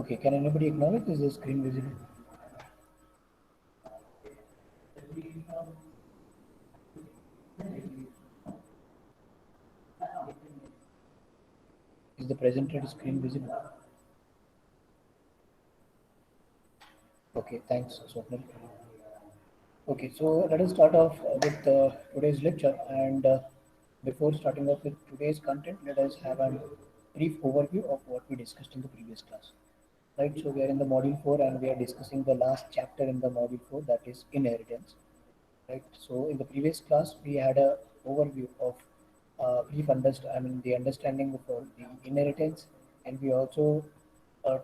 Okay, can anybody acknowledge? Is the screen visible? Is the presented screen visible? Okay, thanks, Swapnil. Okay, so let us start off with today's lecture. And before starting off with today's content, let us have a brief overview of what we discussed in the previous class. Right, so we are in the module 4 and we are discussing the last chapter in the module 4, that is inheritance. Right, so in the previous class we had a overview of the understanding of the inheritance, and we also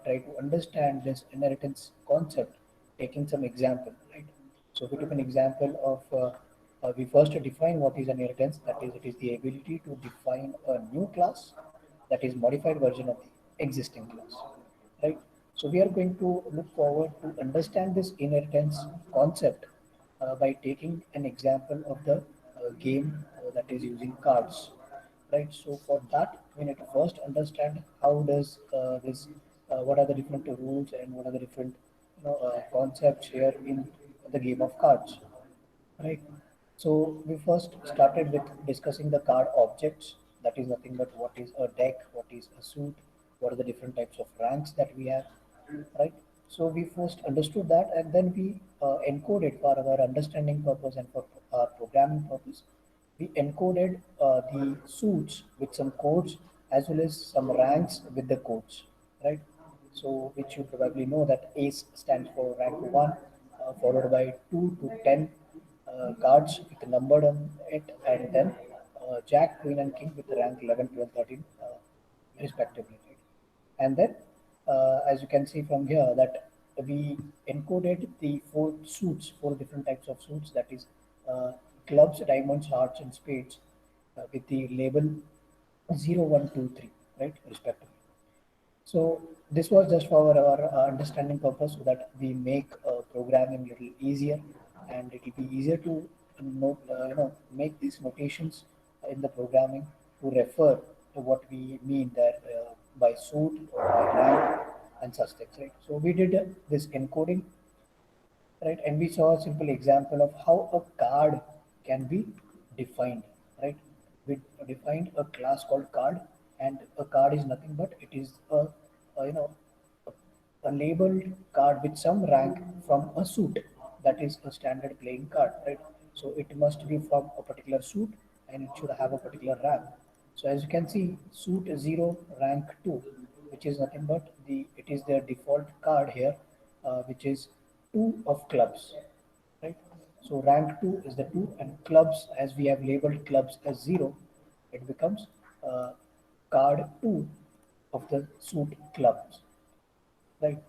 try to understand this inheritance concept, taking some example. Right, so we took an example of we first define what is inheritance. That is, it is the ability to define a new class that is modified version of the existing class. Right, so we are going to look forward to understand this inheritance concept by taking an example of the game that is using cards. Right, so for that we need to first understand how does this what are the different rules and what are the different concepts here in the game of cards. Right. So we first started with discussing the card objects. That is nothing but what is a deck, what is a suit, what are the different types of ranks that we have. Right. So we first understood that, and then we encoded for our understanding purpose and for our programming purpose. We encoded the suits with some codes as well as some ranks with the codes. Right. So which you probably know that ace stands for rank 1, followed by 2 to 10 cards with numbered on it, and then Jack, Queen, and King with rank 11, 12, 13, respectively. Right? And then, as you can see from here, that we encoded the four suits, four different types of suits, that is uh, clubs, diamonds, hearts, and spades, with the label 0, 1, 2, 3, right, respectively. So this was just for our understanding purpose, so that we make programming a little easier, and it will be easier to make these notations in the programming to refer to what we mean that by suit or by rank and such things, right? So we did this encoding, right, and we saw a simple example of how a card can be defined. Right, we defined a class called card, and a card is nothing but it is a a labeled card with some rank from a suit, that is a standard playing card. Right, so it must be from a particular suit and it should have a particular rank. So as you can see, suit 0, rank 2, which is nothing but the it is their default card here, which is 2 of clubs. Right, so rank 2 is the 2, and clubs, as we have labeled clubs as 0, it becomes uh, card 2 of the suit clubs. Right,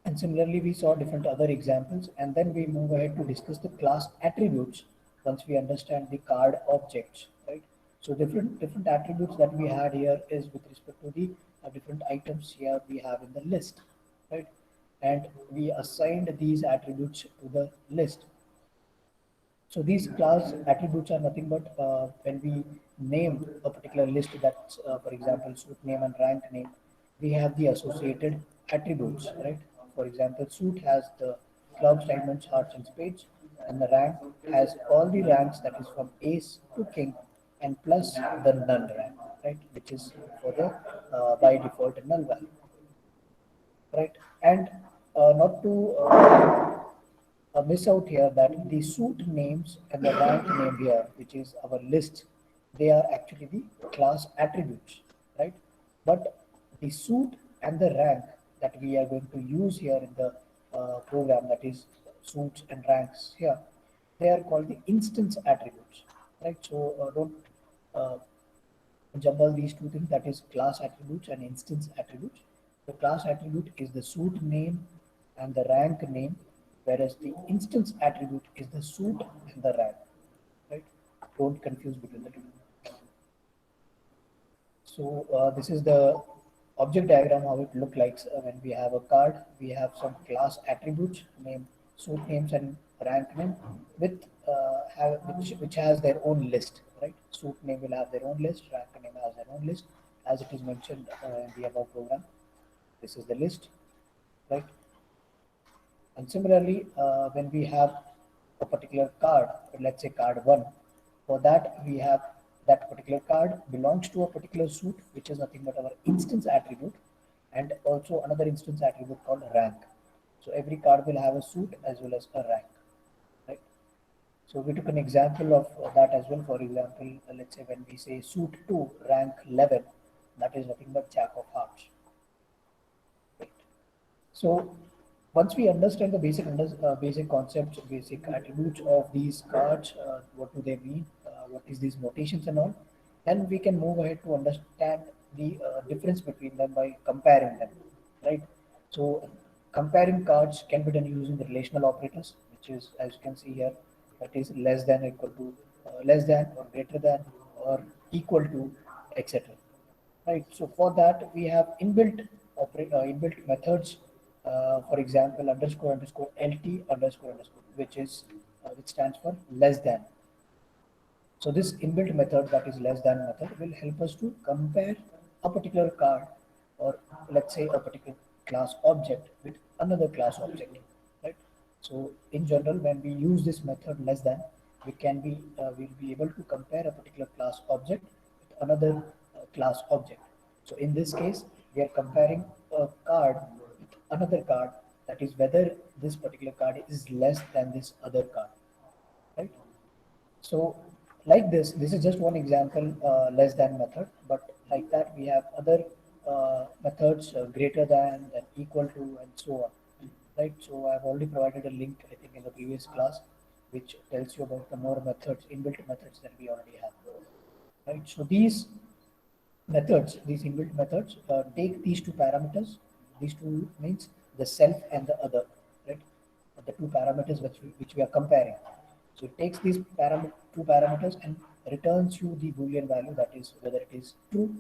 and similarly, we saw different other examples, and then we move ahead to discuss the class attributes once we understand the card objects. Right. So different attributes that we had here is with respect to the different items here we have in the list. Right, and we assigned these attributes to the list. So these class attributes are nothing but when we name a particular list, that's for example suit name and rank name, we have the associated attributes, right? For example, suit has the clubs, diamonds, hearts, and spades, and the rank has all the ranks, that is from ace to king, and plus the null rank, right? Which is for the by default null value, right? And not to miss out here that the suit names and the rank name here, which is our list, they are actually the class attributes, right? But the suit and the rank that we are going to use here in the program, that is suits and ranks here, they are called the instance attributes, right? So don't uh, jumble these two things, that is class attributes and instance attributes. The class attribute is the suit name and the rank name, whereas the instance attribute is the suit and the rank. Right? Don't confuse between the two. So this is the object diagram how it look like when we have a card. We have some class attributes, name, suit names, and rank name, with which has their own list. Right? Suit name will have their own list. Rank name has their own list, as it is mentioned in the above program. This is the list, right? And similarly, when we have a particular card, let's say card 1, for that we have that particular card belongs to a particular suit, which is nothing but our instance attribute, and also another instance attribute called rank. So every card will have a suit as well as a rank, right? So we took an example of that as well. For example, let's say when we say suit 2, rank 11, that is nothing but Jack of Hearts, right? So once we understand the basic concepts, basic attributes of these cards, what do they mean, what is these notations and all, then we can move ahead to understand the difference between them by comparing them, right? So comparing cards can be done using the relational operators, which is as you can see here, that is less than or equal to, less than or greater than or equal to, etc. Right. So for that we have inbuilt methods. For example, underscore underscore lt underscore underscore, which stands for less than. So this inbuilt method, that is less than method, will help us to compare a particular card, or let's say a particular class object with another class object, right? So in general, when we use this method less than, we'll be able to compare a particular class object with another class object. So in this case, we are comparing a card with another card, that is whether this particular card is less than this other card, right? So like this is just one example, less than method, but like that we have other methods, greater than equal to, and so on, right? So I've already provided a link, I think, in the previous class, which tells you about the more methods, inbuilt methods that we already have, right? So these inbuilt methods, take these two parameters. These two means the self and the other, right? The two parameters which we are comparing. So it takes these two parameters and returns you the Boolean value, that is whether it is true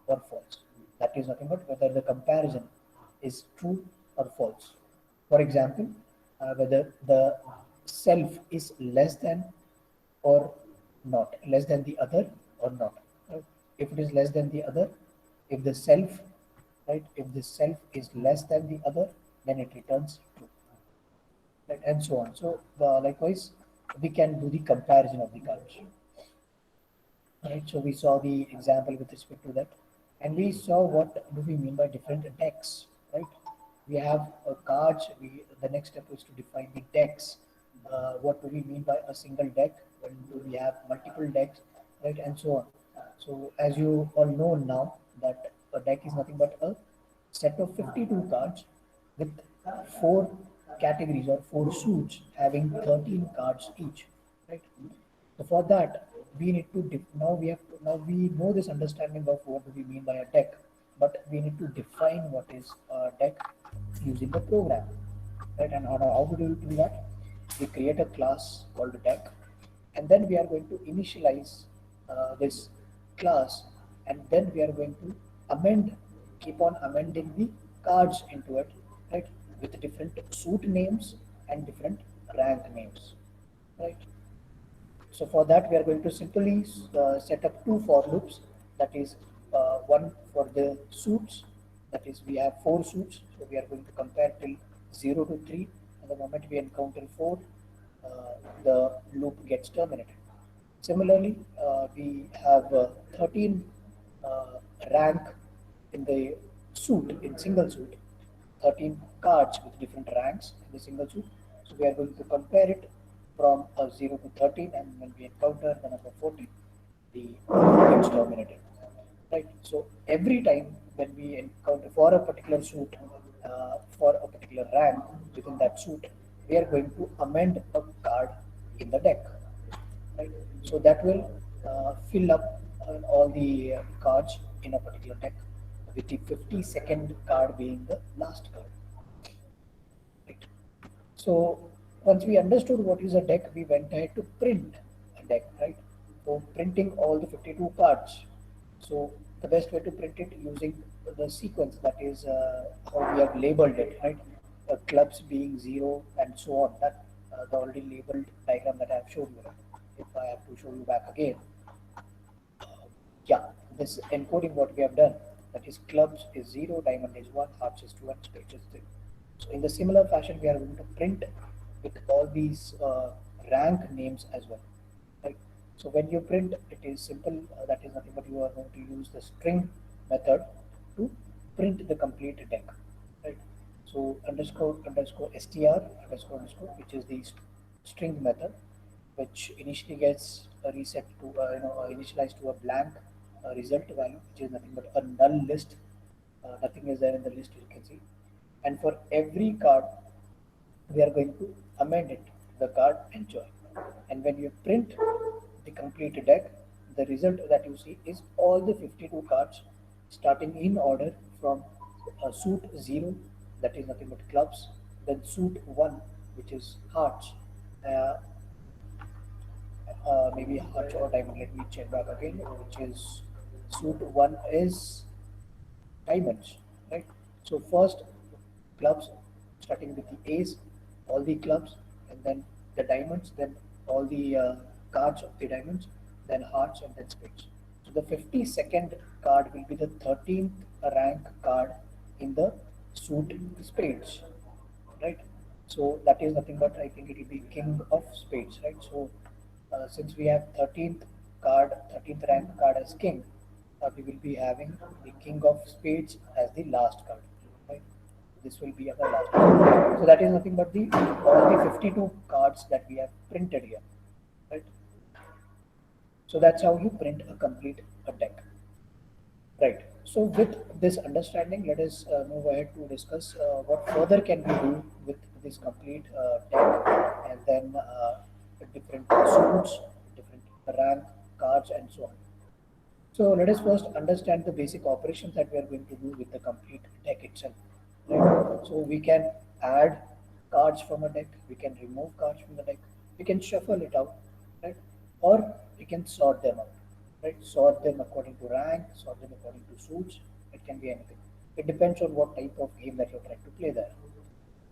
or false. That is nothing but whether the comparison is true or false. For example, whether the self is less than or not, less than the other or not. Right? If it is less than the other, if the self, right, if the self is less than the other, then it returns true, right, and so on. So likewise, we can do the comparison of the colors. Right, so we saw the example with respect to that, and we saw what do we mean by different decks, right? We have cards. The next step is to define the decks. What do we mean by a single deck? When do we have multiple decks, right, and so on. So as you all know now, that a deck is nothing but a set of 52 cards with four categories or four suits having 13 cards each, right? So for that, we need to now we know this understanding of what do we mean by a deck, but we need to define what is a deck using the program, right? And how do we do that? We create a class called deck, and then we are going to initialize this class, and then we are going to keep on amending the cards into it, right? With different suit names and different rank names, right? So for that, we are going to simply set up two for loops. That is one for the suits. That is, we have four suits. So we are going to compare till 0 to 3. And the moment we encounter 4, the loop gets terminated. Similarly, we have 13 rank in the suit, in single suit, 13 cards with different ranks in the single suit. So we are going to compare it from 0 to 13, and when we encounter the number 14, the loop gets terminated. Right. So every time when we encounter for a particular suit, for a particular rank within that suit, we are going to amend a card in the deck, right? So that will fill up all the cards in a particular deck, with the 52nd card being the last card, right? So once we understood what is a deck, we went ahead to print a deck, right? So printing all the 52 cards. So the best way to print it using the sequence, that is how we have labeled it, right? Clubs being 0 and so on. That the already labeled diagram that I have shown you. If I have to show you back again, yeah, this encoding what we have done. That is clubs is 0, diamond is 1, hearts is 2, and spades is 3. So in the similar fashion, we are going to print with all these rank names as well. Right. So when you print, it is simple. That is nothing but you are going to use the string method to print the complete deck. Right. So underscore underscore str underscore underscore, which is the string method, which initially gets a reset to initialized to a blank result value, which is nothing but a null list. Nothing is there in the list, you can see. And for every card, we are going to amend it, the card and join. And when you print the complete deck, the result that you see is all the 52 cards starting in order from suit 0, that is nothing but clubs, then suit 1, which is hearts, uh, maybe heart or diamond. Let me check back again, which is suit 1 is diamonds, right? So first clubs starting with the ace, all the clubs, and then the diamonds, then all the cards of the diamonds, then hearts, and then spades. So the 52nd card will be the 13th rank card in the suit spades, right? So that is nothing but I think it will be king of spades, right? So since we have 13th card, 13th rank card as king, we will be having the king of spades as the last card, right? This will be our last card. So that is nothing but the all the 52 cards that we have printed here, right? So that's how you print a complete a deck. Right. So with this understanding, let us move ahead to discuss what further can we do with this complete deck, and then different suits, different rank cards, and so on. So let us first understand the basic operations that we are going to do with the complete deck itself. Right? So we can add cards from a deck, we can remove cards from the deck, we can shuffle it out, right? Or we can sort them out, right? Sort them according to rank, sort them according to suits. It can be anything. It depends on what type of game that you're trying to play there,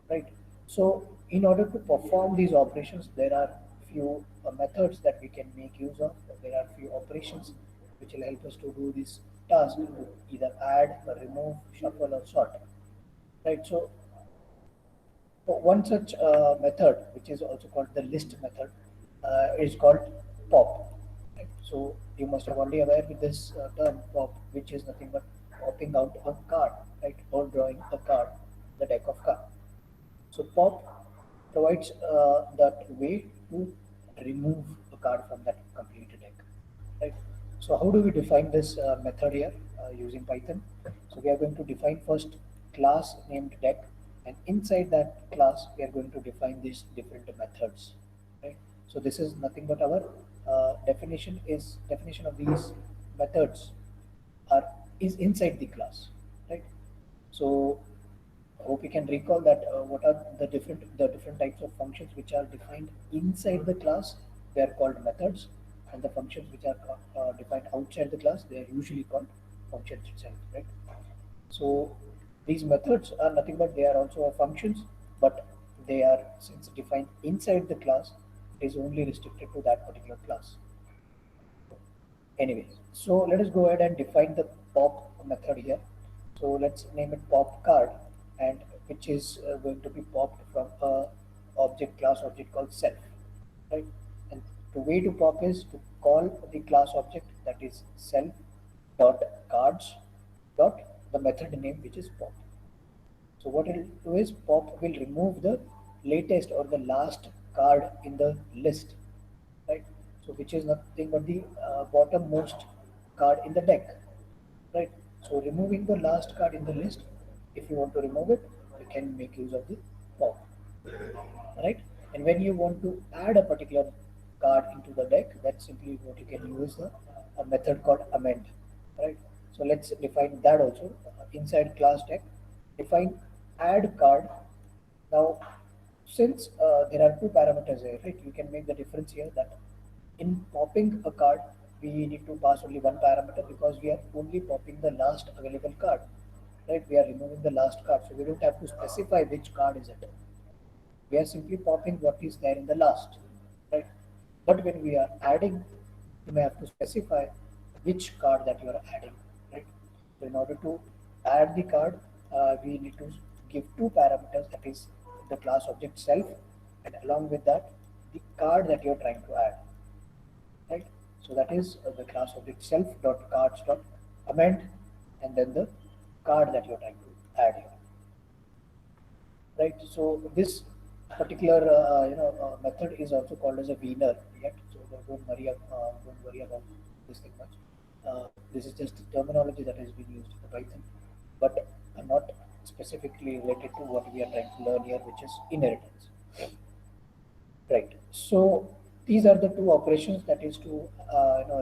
right? So in order to perform these operations, there are few methods that we can make use of. There are few operations which will help us to do this task, to either add or remove, shuffle or sort, right? So one such method, which is also called the list method, is called pop. Right? So you must have already aware with this term pop, which is nothing but popping out a card, right, or drawing a card, the deck of cards. So pop provides that way to remove a card from that complete deck, right? So how do we define this method here using Python? So we are going to define first class named deck, and inside that class we are going to define these different methods, right? So this is nothing but our definition of these methods are is inside the class, right? So hope you can recall that what are the different types of functions which are defined inside the class. They are called methods, and the functions which are defined outside the class, they are usually called functions itself, right? So these methods are nothing but they are also functions, but they are, since defined inside the class, it is only restricted to that particular class. Anyways, so let us go ahead and define the pop method here. So let's name it pop card, and which is going to be popped from a object class object called self, right? And the way to pop is to call the class object, that is self dot cards dot the method name, which is pop. So what it will do is pop will remove the latest or the last card in the list, right? So which is nothing but the bottommost card in the deck, right? So removing the last card in the list, if you want to remove it, you can make use of the pop, right? And when you want to add a particular card into the deck, that's simply what you can use a method called amend, right? So let's define that also inside class deck. Define add card. Now, since there are two parameters here, right? You can make the difference here that in popping a card, we need to pass only one parameter because we are only popping the last available card, right? We are removing the last card, so we don't have to specify which card is it. We are simply popping what is there in the last, right? But when we are adding, you may have to specify which card that you are adding, right? So in order to add the card, we need to give two parameters, that is the class object self, and along with that, the card that you're trying to add, right? So that is the class object self dot cards dot amend, and then the card that you're trying to add here, right? So this particular method is also called as a wiener yet. So don't worry about this thing much. This is just terminology that has been used in Python, but not specifically related to what we are trying to learn here, which is inheritance. Right. So these are the two operations, that is to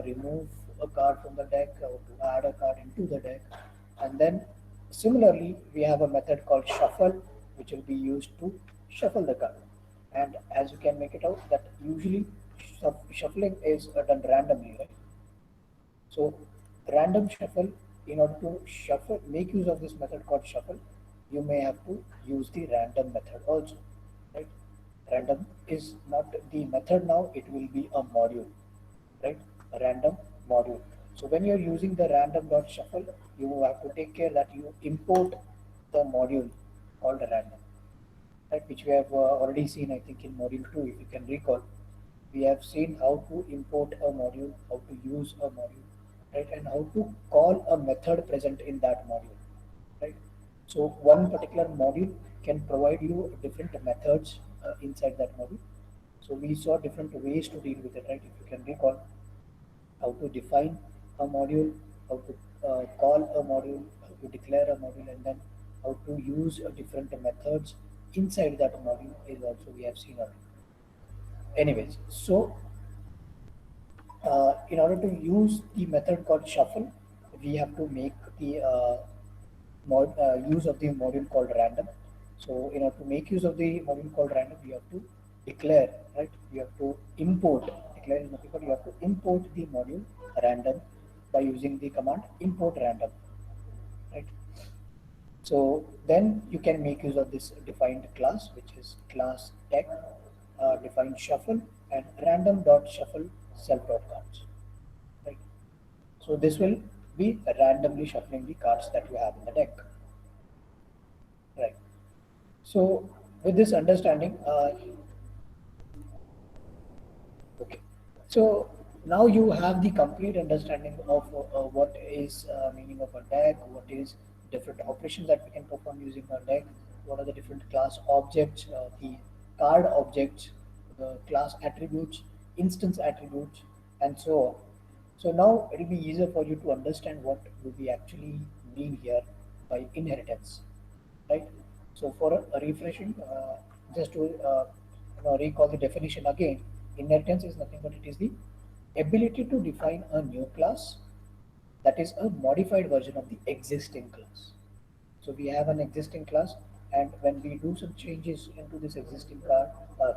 remove a card from the deck or to add a card into the deck, and then similarly we have a method called shuffle, which will be used to shuffle the card. And as you can make it out, that usually shuffling is done randomly, right? So random shuffle, in order to shuffle, make use of this method called shuffle, you may have to use the random method also, right? Random is not the method now, it will be a module, right? A random module. So when you're using the random dot shuffle, you have to take care that you import the module called random, right? Which we have already seen, I think, in module 2, if you can recall. We have seen how to import a module, how to use a module, right? And how to call a method present in that module, right? So one particular module can provide you different methods inside that module. So we saw different ways to deal with it, right? If you can recall, how to define a module, how to call a module, how to declare a module, and then how to use different methods inside that module is also we have seen already. Anyways, so in order to use the method called shuffle, we have to make the use of the module called random. So in order to make use of the module called random, we have to declare, right? We have to import, declare is nothing but you have to import the module random by using the command import random, right? So then you can make use of this defined class, which is class deck, define shuffle, and random dot shuffle self dot cards, right? So this will be randomly shuffling the cards that you have in the deck, right? So with this understanding, okay. So now you have the complete understanding of what is meaning of a deck, what is different operations that we can perform using a deck, what are the different class objects, the card objects, the class attributes, instance attributes, and so on. So now it will be easier for you to understand what do we actually mean here by inheritance, right? So for a refreshing, just to recall the definition again, inheritance is nothing but it is the ability to define a new class that is a modified version of the existing class. So we have an existing class, and when we do some changes into this existing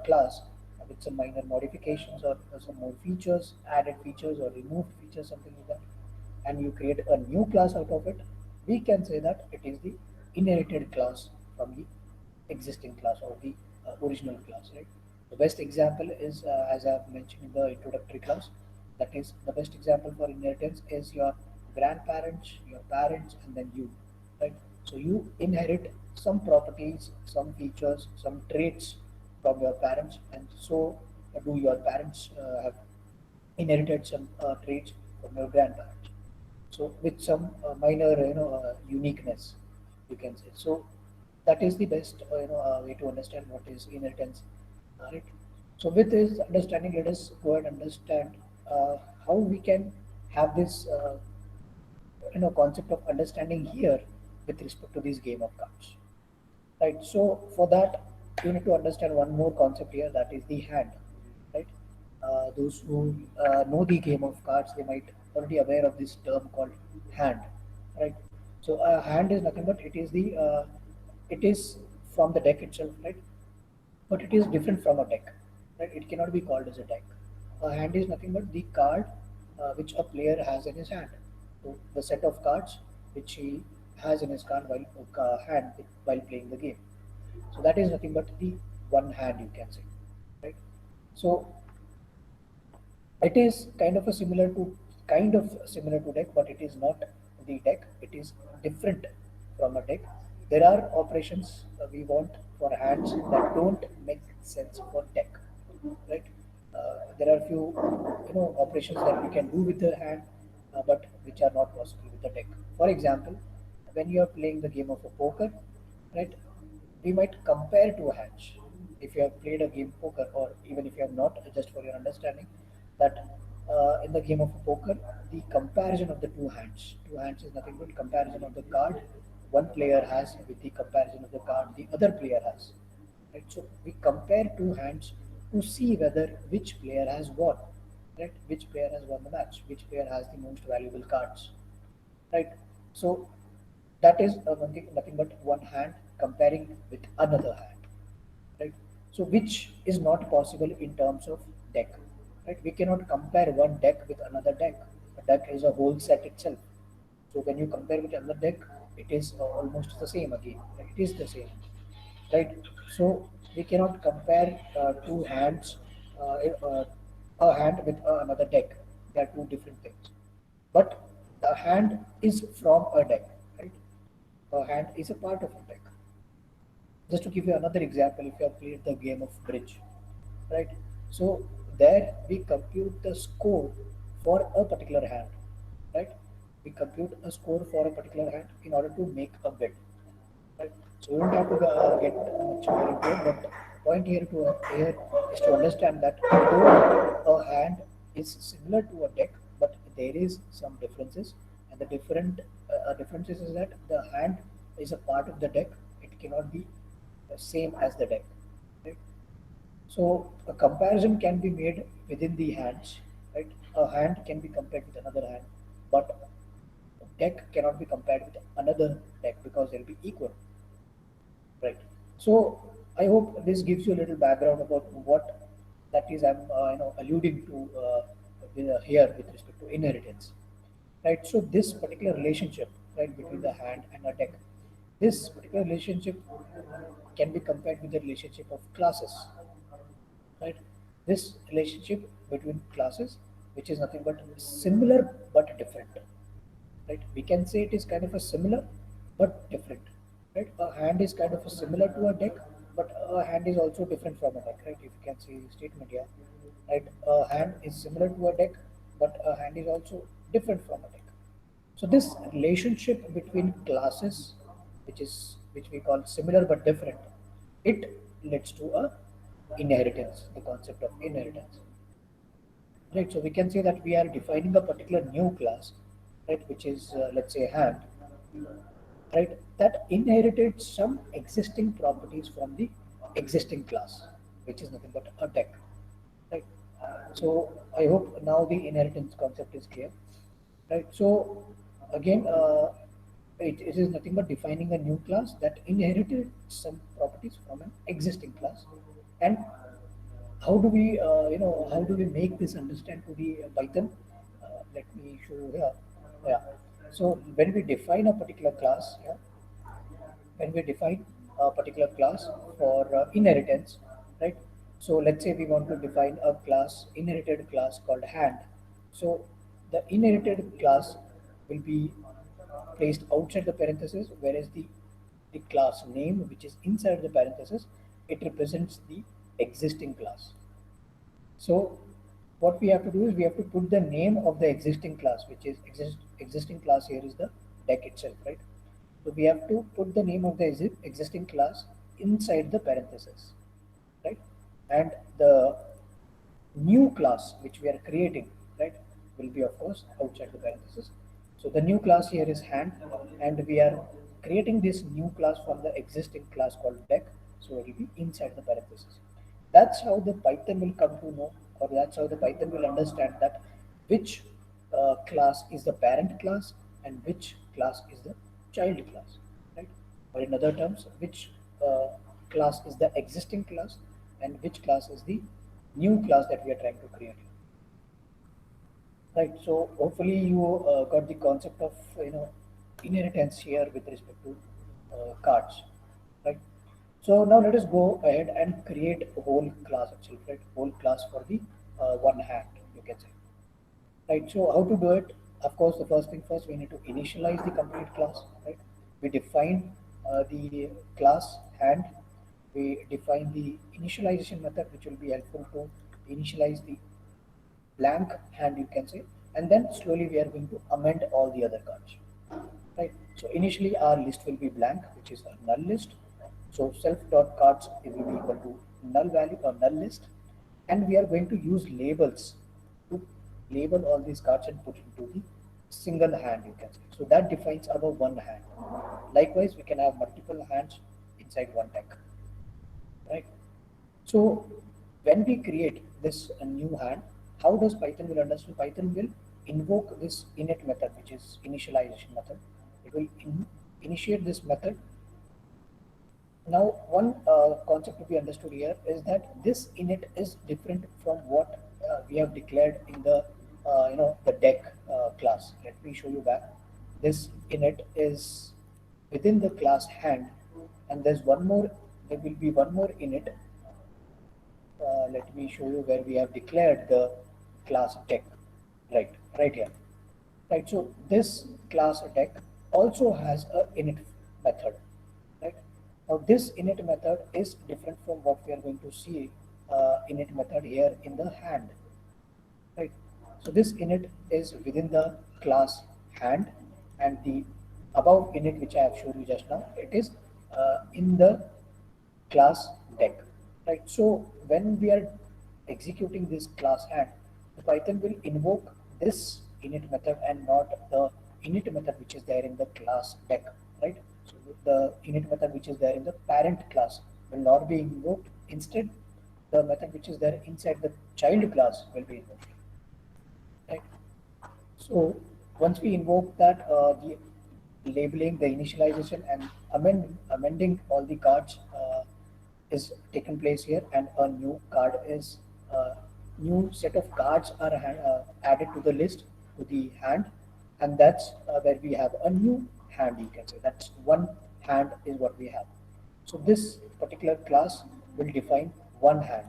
class with some minor modifications or some more features, added features or removed features, something like that, and you create a new class out of it, we can say that it is the inherited class from the existing class or the original class, right? The best example is, as I have mentioned in the introductory class, that is the best example for inheritance is your grandparents, your parents, and then you, right? So you inherit some properties, some features, some traits from your parents, and so do your parents have inherited some traits from your grandparents. So with some minor, uniqueness, you can say. So that is the best, way to understand what is inheritance, right? So with this understanding, let us go and understand how we can have this, concept of understanding here with respect to this game of cards. Right. So for that, you need to understand one more concept here, that is the hand. Right. Those who know the game of cards, they might already aware of this term called hand. Right. So a hand is nothing but it is from the deck itself, right? But it is different from a deck, right? It cannot be called as a deck. A hand is nothing but the card which a player has in his hand. So the set of cards which he has in his hand while playing the game. So that is nothing but the one hand, you can say, right? So it is kind of similar to deck, but it is not the deck, it is different from a deck. There are operations we want for hands that don't make sense for deck, right? There are few operations that we can do with the hand, but which are not possible with the deck. For example, when you are playing the game of a poker, right? We might compare two hands. If you have played a game poker, or even if you have not, just for your understanding, that in the game of poker, the comparison of the two hands is nothing but comparison of the card one player has with the comparison of the card the other player has. Right? So we compare two hands to see whether which player has won, right? Which player has won the match, which player has the most valuable cards, right? So that is nothing but one hand comparing with another hand, right? So which is not possible in terms of deck, right? We cannot compare one deck with another deck. A deck is a whole set itself. So when you compare with another deck, it is almost the same again. It is the same, right? So we cannot compare two hands, a hand with another deck. They are two different things. But the hand is from a deck, right? A hand is a part of a deck. Just to give you another example, if you have played the game of bridge, right? So there we compute the score for a particular hand, right? We compute a score for a particular hand in order to make a bid, right? So we don't have to get much more into it, but point here is to understand that although a hand is similar to a deck, but there is some differences, and the differences is that the hand is a part of the deck; it cannot be the same as the deck, right? So a comparison can be made within the hands, right? A hand can be compared with another hand, but a deck cannot be compared with another deck because they'll be equal, right? So I hope this gives you a little background about what that is I'm alluding to here with respect to inheritance, right? So this particular relationship, right, between the hand and a deck, this particular relationship can be compared with the relationship of classes, right? This relationship between classes, which is nothing but similar but different, right? We can say it is kind of a similar but different, right? A hand is kind of a similar to a deck, but a hand is also different from a deck, right? If you can see the statement here, right? A hand is similar to a deck, but a hand is also different from a deck. So this relationship between classes, which we call similar but different, it leads to a inheritance, the concept of inheritance. Right, so we can say that we are defining a particular new class, right, which is let's say hand, right, that inherited some existing properties from the existing class, which is nothing but a deck, right? So I hope now the inheritance concept is clear, right? So again, it is nothing but defining a new class that inherited some properties from an existing class, and how do we make this understand to the Python? Let me show you here. Yeah. So when we define a particular class, yeah, when we define a particular class for inheritance, right? So let's say we want to define a class, inherited class called hand. So the inherited class will be placed outside the parenthesis, whereas the class name, which is inside the parenthesis, it represents the existing class. So what we have to do is we have to put the name of the existing class, which is existing class here is the deck itself, right? So we have to put the name of the existing class inside the parenthesis, right? And the new class which we are creating, right, will be of course outside the parenthesis. So the new class here is hand, and we are creating this new class from the existing class called deck. So it will be inside the parenthesis. That's how the Python will come to know, or that's how the Python will understand that which class is the parent class and which class is the child class, right? Or in other terms, which uh, class is the existing class and which class is the new class that we are trying to create, right? So hopefully you got the concept of inheritance here with respect to cards, right? So now let us go ahead and create a whole class itself, right? Whole class for the one hand, you can say, right? So how to do it? of course, the first thing first, we need to initialize the complete class, right? We define the class hand. We define the initialization method, which will be helpful to initialize the blank hand, you can say, and then slowly we are going to amend all the other cards, right? So initially our list will be blank, which is a null list. So self dot cards it will be equal to null value or null list, and we are going to use labels to label all these cards and put into the single hand, you can say. So that defines our one hand. Likewise, we can have multiple hands inside one deck, right? So when we create this new hand, how does Python will understand? Python will invoke this init method, which is initialization method. It will initiate this method. Now, one concept to be understood here is that this init is different from what we have declared in the the deck class. Let me show you back. This init is within the class hand, and there's one more. There will be one more init. Let me show you where we have declared the class deck. Right here. Right. So this class deck also has a init method. Right. Now this init method is different from what we are going to see init method here in the hand. Right. So this init is within the class hand, and the above init which I have showed you just now, it is in the class deck, right? So when we are executing this class hand, the Python will invoke this init method and not the init method which is there in the class deck, right? So the init method which is there in the parent class will not be invoked. Instead, the method which is there inside the child class will be invoked, right? So once we invoke that, the labeling, the initialization, and amending all the cards is taken place here, and a new card is new set of cards are added to the list to the hand, and that's where we have a new hand. You can say that's one hand is what we have. So this particular class will define one hand.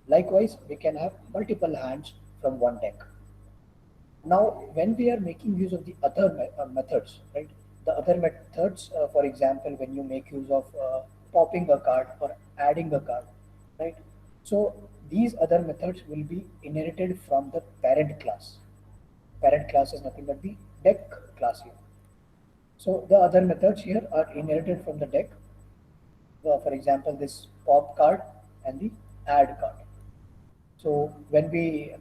Likewise, we can have multiple hands from one deck. Now, when we are making use of the other methods, right? The other methods, for example, when you make use of popping a card or adding a card, right? So these other methods will be inherited from the parent class. Parent class is nothing but the deck class here. So the other methods here are inherited from the deck. For example, this pop card and the add card. So when we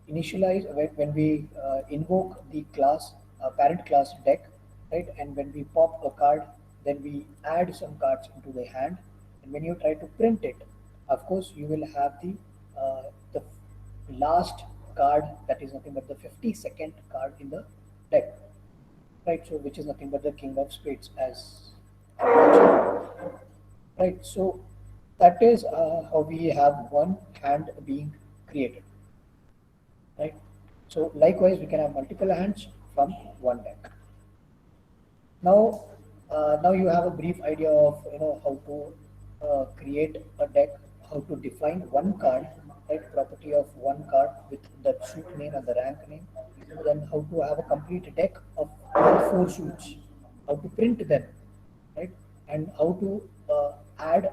initialize, when we invoke the class, parent class deck, right, and when we pop a card, then we add some cards into the hand, and when you try to print it, of course, you will have the last card, that is nothing but the 52nd card in the deck, right? So which is nothing but the king of spades, as I mentioned, right? So that is how we have one hand being created, right? So likewise, we can have multiple hands from one deck. Now, now you have a brief idea of how to create a deck, how to define one card, right? Property of one card with the suit name and the rank name. Then how to have a complete deck of all four suits, how to print them, right? And how to add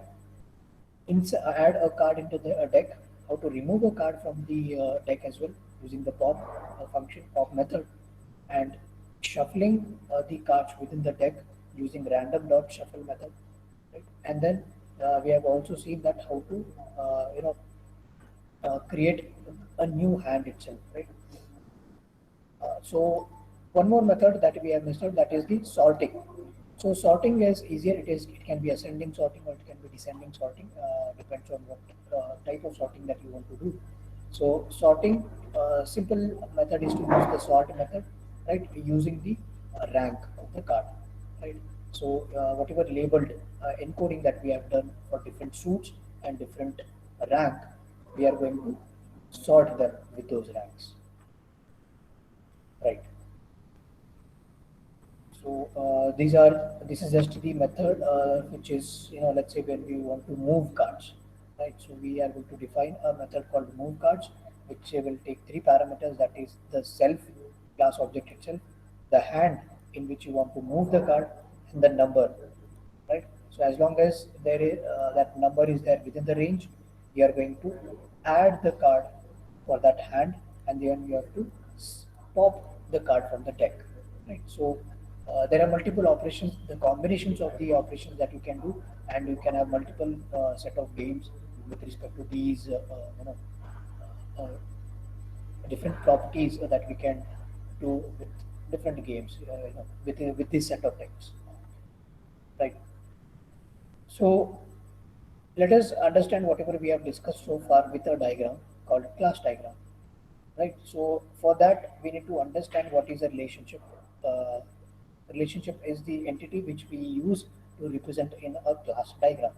add a card into the deck, how to remove a card from the deck as well using the pop function, pop method, and shuffling the cards within the deck using random dot shuffle method, right? And then we have also seen that how to create a new hand itself, right? So one more method that we have missed out, that is the sorting. So sorting is easier. It can be ascending sorting or it can be descending sorting. Depends on what type of sorting that you want to do. So sorting, simple method is to use the sort method, right? Using the rank of the card, right? So whatever labeled encoding that we have done for different suits and different rank, we are going to sort them with those ranks, right? So this is just the method which is, let's say when we want to move cards, right? So we are going to define a method called move cards, which will take three parameters, that is the self, class object itself, the hand in which you want to move the card, and the number, right? So as long as there is that number is there within the range, we are going to add the card for that hand, and then you have to pop the card from the deck, right? So there are multiple operations, the combinations of the operations that you can do, and you can have multiple set of games with respect to these, uh, different properties that we can do with different games, with this set of decks, right? So let us understand whatever we have discussed so far with a diagram called class diagram, right? So for that, we need to understand what is a relationship. Uh, Relationship is the entity which we use to represent in a class diagram.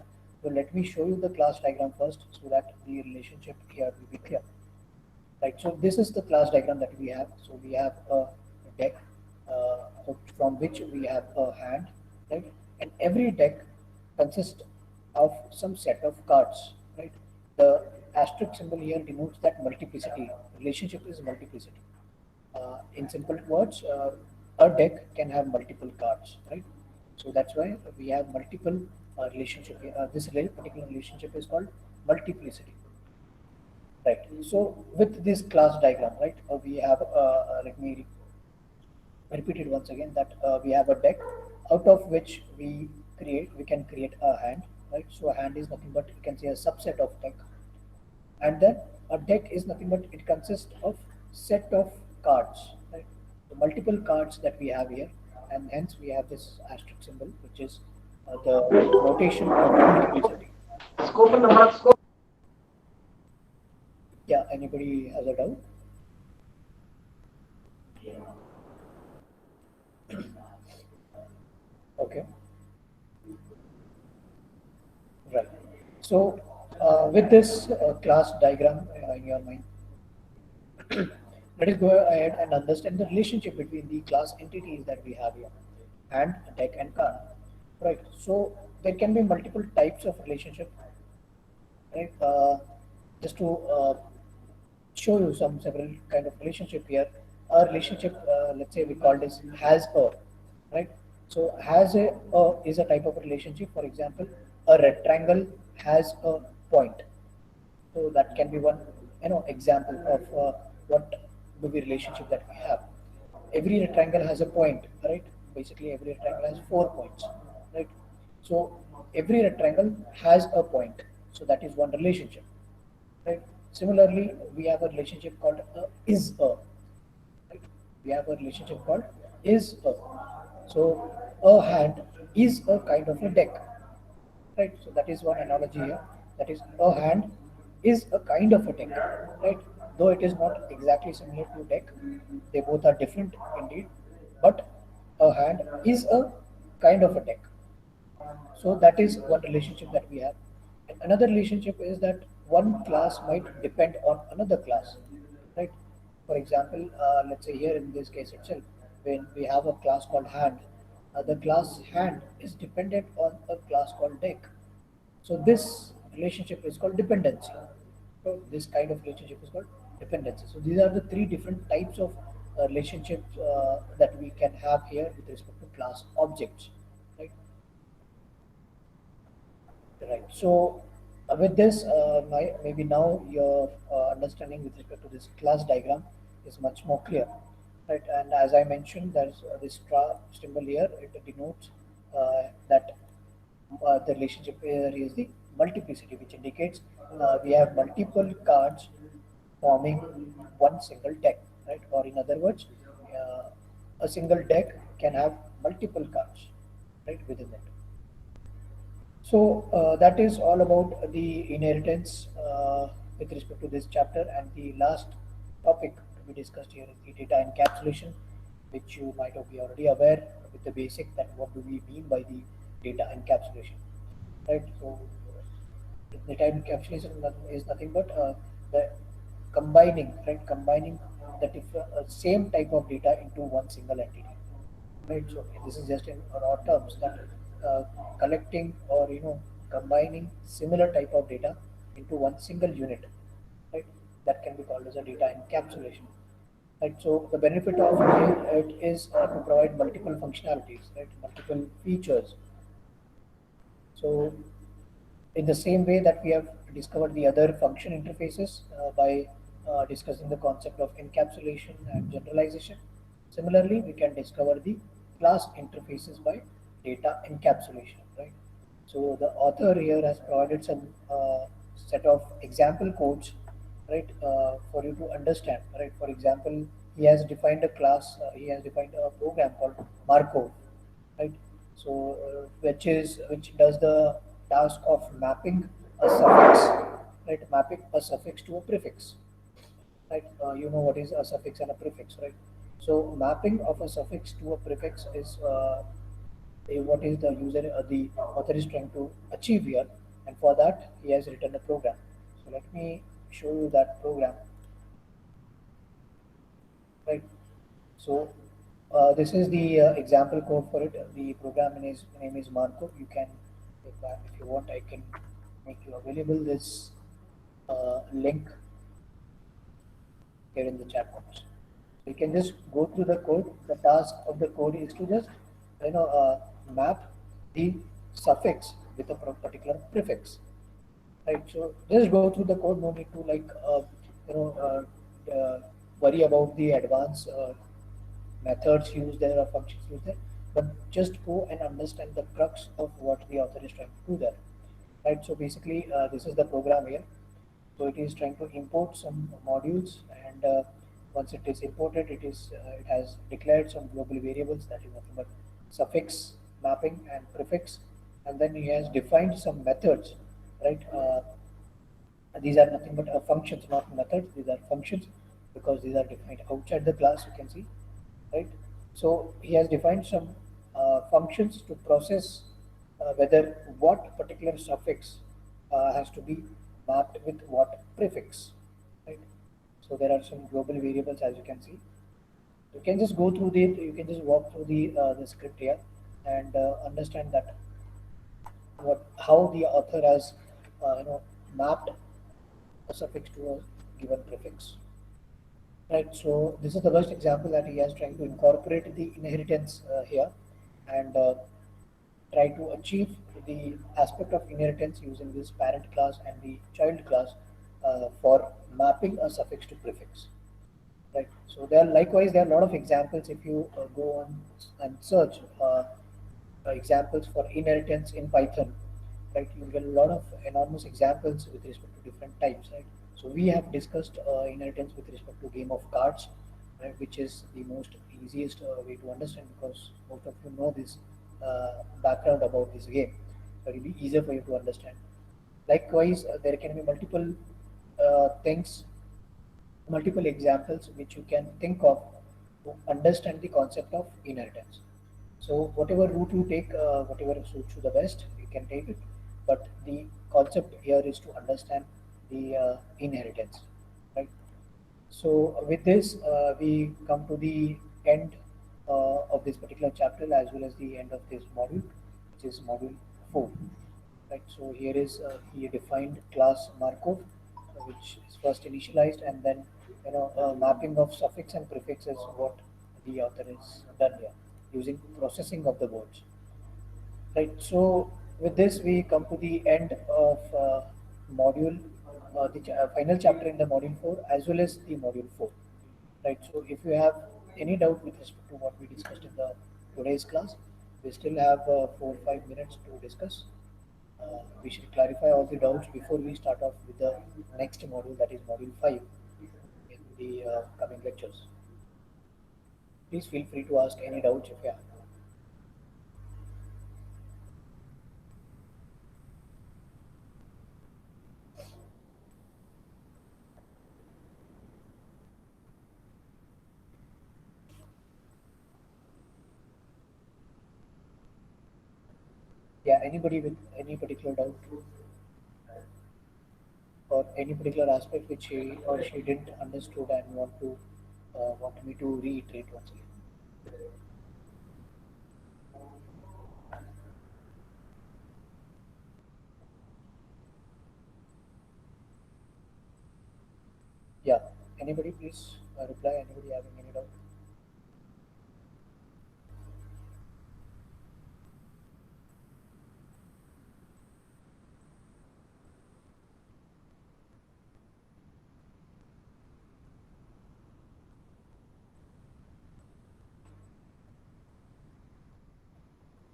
So let me show you the class diagram first so that the relationship here will be clear. Right, so this is the class diagram that we have. So we have a deck from which we have a hand, right? And every deck consists of some set of cards, right? The asterisk symbol here denotes that multiplicity. Relationship is multiplicity. In simple words, a deck can have multiple cards, right? So that's why we have multiple relationship here. Particular relationship is called multiplicity. Right. So with this class diagram, right, we have, let me repeat it once again, that we have a deck out of which we can create a hand, right? So a hand is nothing but, you can say, a subset of deck, and then a deck is nothing but it consists of set of cards, right? The multiple cards that we have here, and hence we have this asterisk symbol, which is the notation of multiplicity. Scope and number of scope. Yeah. Anybody has a doubt? Okay. Right. So, with this class diagram in your mind, let us go ahead and understand the relationship between the class entities that we have here, hand, deck, and card. Right. So, there can be multiple types of relationship. Right. Just to show you some several kind of relationship here. A relationship, let's say we call this has a, right? So has a is a type of relationship. For example, a rectangle has a point. So that can be one, example of what the relationship that we have. Every rectangle has a point, right? Basically, every rectangle has 4 points, right? So every rectangle has a point. So that is one relationship, right? Similarly, we have a relationship called is a, right? We have a relationship called is a. So a hand is a kind of a deck, right? So that is one analogy here. That is, a hand is a kind of a deck, right? Though it is not exactly similar to deck, they both are different indeed. But a hand is a kind of a deck. So that is one relationship that we have. And another relationship is that one class might depend on another class, right? For example, let's say here in this case itself, when we have a class called hand, the class hand is dependent on a class called deck. So this relationship is called dependency. So this kind of relationship is called dependency. So these are the three different types of relationships that we can have here with respect to class objects, right? Right. So with this, maybe now your understanding with respect to this class diagram is much more clear, right? And as I mentioned, there's this star symbol here. It denotes that the relationship here is the multiplicity, which indicates we have multiple cards forming one single deck, right? Or in other words, a single deck can have multiple cards, right, within it. So that is all about the inheritance with respect to this chapter, and the last topic to be discussed here is the data encapsulation, which you might be already aware with the basic that what do we mean by the data encapsulation, right? So data encapsulation is nothing but the combining, right? Combining the same type of data into one single entity, right? So this is just in raw terms that uh, collecting or combining similar type of data into one single unit, right? That can be called as a data encapsulation. right? So the benefit of it is to provide multiple functionalities, right? Multiple features. So in the same way that we have discovered the other function interfaces by discussing the concept of encapsulation and generalization, similarly, we can discover the class interfaces by data encapsulation, right? So the author here has provided some set of example codes, right, for you to understand, right? For example, he has defined a class, he has defined a program called Markov, right? So which does the task of mapping a suffix, right? Mapping a suffix to a prefix, right? You know what is a suffix and a prefix, right? So mapping of a suffix to a prefix is what is the author is trying to achieve here, and for that he has written a program. So let me show you that program, right? So this is the example code for it. The name is Marco. You can, if you want, I can make you available this link here in the chat box. You can just go through the code. The task of the code is to just map the suffix with a particular prefix, right? So just go through the code. No need to you know worry about the advanced methods used there or functions used there, but just go and understand the crux of what the author is trying to do there, right? So basically, this is the program here. So it is trying to import some modules, and once it is imported, it has declared some global variables, that is nothing but suffix mapping and prefix, and then he has defined some methods, right? These are nothing but functions, not methods. These are functions because these are defined outside the class. You can see, right? So he has defined some functions to process whether what particular suffix has to be mapped with what prefix, right? So there are some global variables, as you can see. You can just go through the, you can just walk through the script here and understand that what how the author has mapped a suffix to a given prefix. Right, so this is the first example that he has trying to incorporate the inheritance here, and try to achieve the aspect of inheritance using this parent class and the child class for mapping a suffix to prefix. Right. So there are likewise there are a lot of examples if you go on and search examples for inheritance in Python. Right, you get a lot of enormous examples with respect to different types. Right. So we have discussed inheritance with respect to game of cards, right, which is the most easiest way to understand because most of you know this background about this game. So it will be easier for you to understand. Likewise, there can be things multiple examples which you can think of to understand the concept of inheritance. So whatever route you take, whatever suits you the best, you can take it. But the concept here is to understand the inheritance, right? So with this, we come to the end of this particular chapter as well as the end of this module, which is module 4. Right. So here is he defined class Markov, which is first initialized, and then mapping of suffix and prefix is what the author has done here using processing of the words. Right. So with this, we come to the end of module, final chapter in the module 4 as well as the module 4. Right. So if you have any doubt with respect to what we discussed in the today's class, we still have 4 or 5 minutes to discuss. We should clarify all the doubts before we start off with the next module, that is module 5, in the coming lectures. Please feel free to ask any doubts if you have. Yeah, anybody with any particular doubt or any particular aspect which he or she didn't understood and want me to reiterate once again. Yeah, anybody please reply. Anybody having any doubt?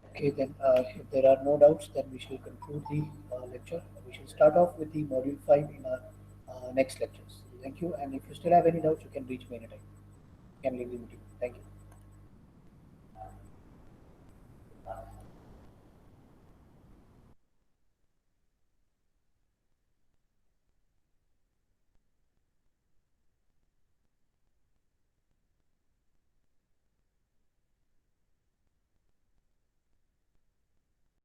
Okay, then if there are no doubts, then we shall conclude the lecture. We shall start off with the module 5 in our next lectures. Thank you. And if you still have any doubts, you can reach me anytime. You can leave the meeting. Thank you.